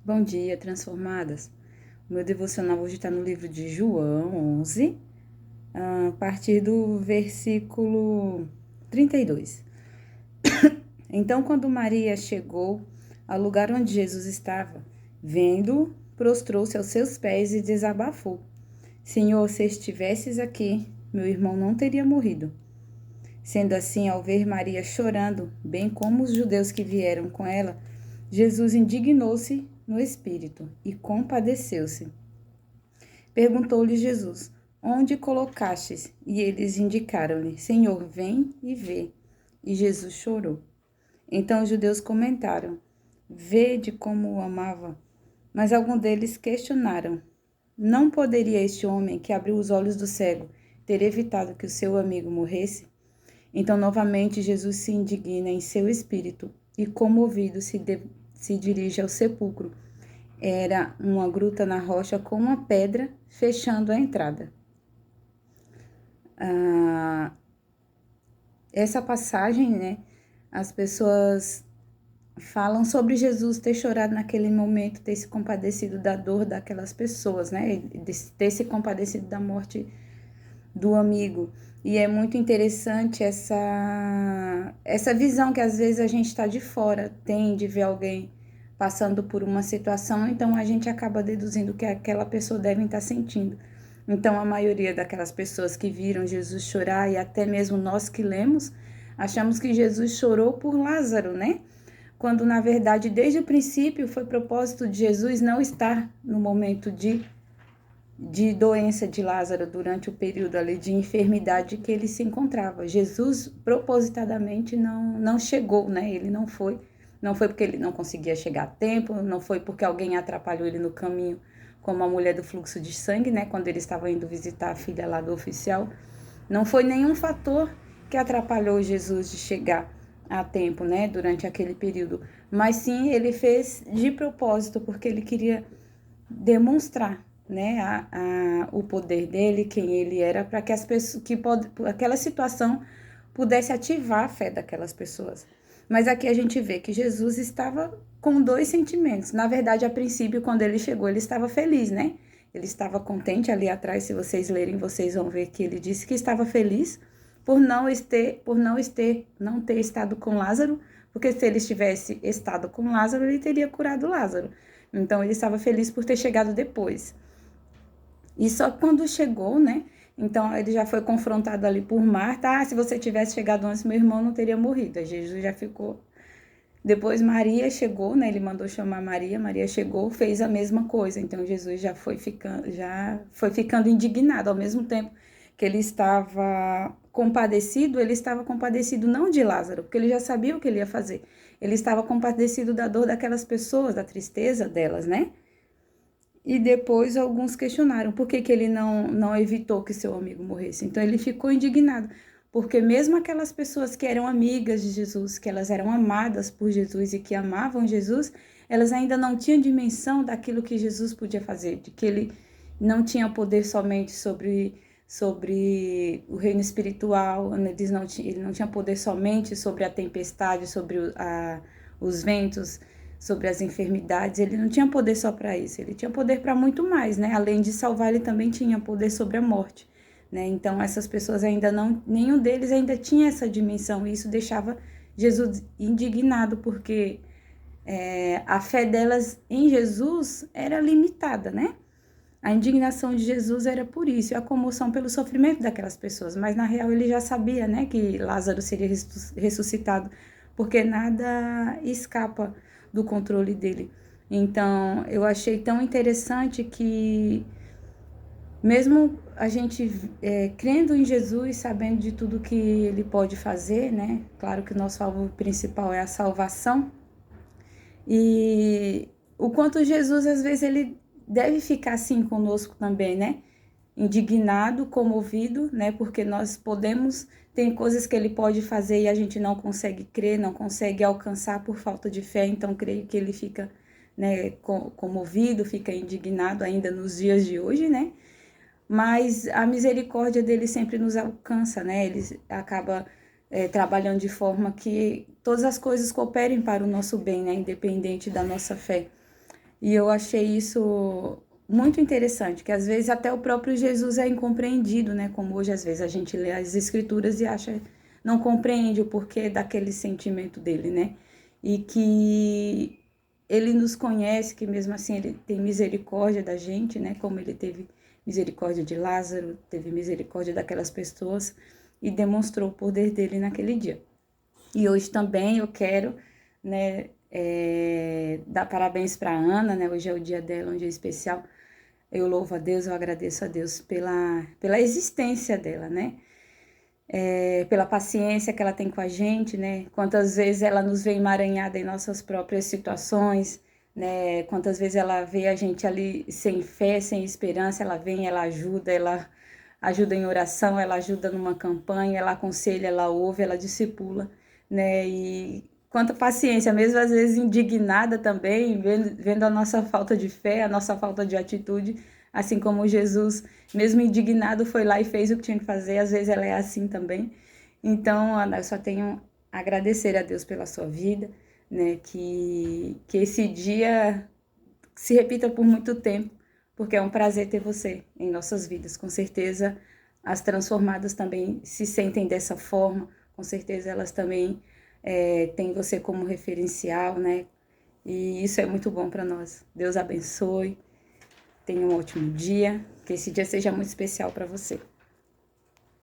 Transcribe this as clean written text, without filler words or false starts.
Bom dia, transformadas. O meu devocional hoje está no livro de João 11, a partir do versículo 32. Então, quando Maria chegou ao lugar onde Jesus estava, vendo, prostrou-se aos seus pés e desabafou: Senhor, se estivesses aqui, meu irmão não teria morrido. Sendo assim, ao ver Maria chorando, bem como os judeus que vieram com ela, Jesus indignou-se no espírito e compadeceu-se. Perguntou-lhe Jesus: Onde colocastes? E eles indicaram-lhe: Senhor, vem e vê. E Jesus chorou. Então os judeus comentaram: Vede como o amava. Mas alguns deles questionaram: Não poderia este homem que abriu os olhos do cego ter evitado que o seu amigo morresse? Então novamente Jesus se indigna em seu espírito e, comovido, se dirige ao sepulcro. Era uma gruta na rocha com uma pedra fechando a entrada. Essa passagem, né, as pessoas falam sobre Jesus ter chorado naquele momento, ter se compadecido da dor daquelas pessoas, né, ter se compadecido da morte do amigo. E é muito interessante essa visão que às vezes a gente está de fora, tem de ver alguém passando por uma situação, então a gente acaba deduzindo que aquela pessoa deve estar sentindo. Então a maioria daquelas pessoas que viram Jesus chorar, e até mesmo nós que lemos, achamos que Jesus chorou por Lázaro, né? Quando na verdade desde o princípio foi propósito de Jesus não estar no momento de doença de Lázaro durante o período ali de enfermidade que ele se encontrava. Jesus propositadamente não chegou, né? Ele não foi porque ele não conseguia chegar a tempo, não foi porque alguém atrapalhou ele no caminho, como a mulher do fluxo de sangue, né? Quando ele estava indo visitar a filha lá do oficial. Não foi nenhum fator que atrapalhou Jesus de chegar a tempo, né? Durante aquele período. Mas sim, ele fez de propósito, porque ele queria demonstrar, né, o poder dele, quem ele era, para que as pessoas, aquela situação pudesse ativar a fé daquelas pessoas. Mas aqui a gente vê que Jesus estava com dois sentimentos. Na verdade, a princípio, quando ele chegou, ele estava feliz, né? Ele estava contente. Ali atrás, se vocês lerem, vocês vão ver que ele disse que estava feliz por não ter estado com Lázaro, porque se ele tivesse estado com Lázaro, ele teria curado Lázaro. Então ele estava feliz por ter chegado depois. E só quando chegou, né? Então ele já foi confrontado ali por Marta. Se você tivesse chegado antes, meu irmão não teria morrido. Aí Jesus já ficou. Depois Maria chegou, né? Ele mandou chamar Maria. Maria chegou, fez a mesma coisa. Então Jesus já foi ficando indignado. Ao mesmo tempo que ele estava compadecido não de Lázaro, porque ele já sabia o que ele ia fazer. Ele estava compadecido da dor daquelas pessoas, da tristeza delas, né? E depois alguns questionaram por que ele não evitou que seu amigo morresse. Então ele ficou indignado, porque mesmo aquelas pessoas que eram amigas de Jesus, que elas eram amadas por Jesus e que amavam Jesus, elas ainda não tinham dimensão daquilo que Jesus podia fazer, de que ele não tinha poder somente sobre o reino espiritual, ele não tinha poder somente sobre a tempestade, sobre os ventos, sobre as enfermidades. Ele não tinha poder só para isso, ele tinha poder para muito mais, né? Além de salvar, ele também tinha poder sobre a morte, né? Então essas pessoas ainda não, nenhum deles ainda tinha essa dimensão, e isso deixava Jesus indignado, porque a fé delas em Jesus era limitada, né? A indignação de Jesus era por isso, e a comoção pelo sofrimento daquelas pessoas. Mas na real ele já sabia, né, que Lázaro seria ressuscitado, porque nada escapa do controle dele. Então eu achei tão interessante que, mesmo a gente crendo em Jesus, sabendo de tudo que ele pode fazer, né? Claro que o nosso alvo principal é a salvação. E o quanto Jesus, às vezes, ele deve ficar assim conosco também, né? Indignado, comovido, né? Porque nós podemos, tem coisas que ele pode fazer e a gente não consegue crer, não consegue alcançar por falta de fé. Então, creio que ele fica, né, comovido, fica indignado ainda nos dias de hoje, né? Mas a misericórdia dele sempre nos alcança, né? Ele acaba trabalhando de forma que todas as coisas cooperem para o nosso bem, né? Independente da nossa fé. E eu achei isso muito interessante, que às vezes até o próprio Jesus é incompreendido, né? Como hoje às vezes a gente lê as escrituras e acha, não compreende o porquê daquele sentimento dele, né? E que ele nos conhece, que mesmo assim ele tem misericórdia da gente, né? Como ele teve misericórdia de Lázaro, teve misericórdia daquelas pessoas e demonstrou o poder dele naquele dia. E hoje também eu quero, né, dar parabéns para a Ana, né? Hoje é o dia dela, um dia especial. Eu louvo a Deus, eu agradeço a Deus pela existência dela, né? Pela paciência que ela tem com a gente, né? Quantas vezes ela nos vê emaranhada em nossas próprias situações, né? Quantas vezes ela vê a gente ali sem fé, sem esperança, ela vem, ela ajuda em oração, ela ajuda numa campanha, ela aconselha, ela ouve, ela discipula, né? E quanta paciência, mesmo às vezes indignada também, vendo a nossa falta de fé, a nossa falta de atitude, assim como Jesus, mesmo indignado, foi lá e fez o que tinha que fazer. Às vezes ela é assim também. Então, Ana, eu só tenho a agradecer a Deus pela sua vida, né? Que esse dia se repita por muito tempo, porque é um prazer ter você em nossas vidas. Com certeza, as transformadas também se sentem dessa forma. Com certeza, elas também têm você como referencial, né? E isso é muito bom para nós. Deus abençoe. Tenha um ótimo dia. Que esse dia seja muito especial para você.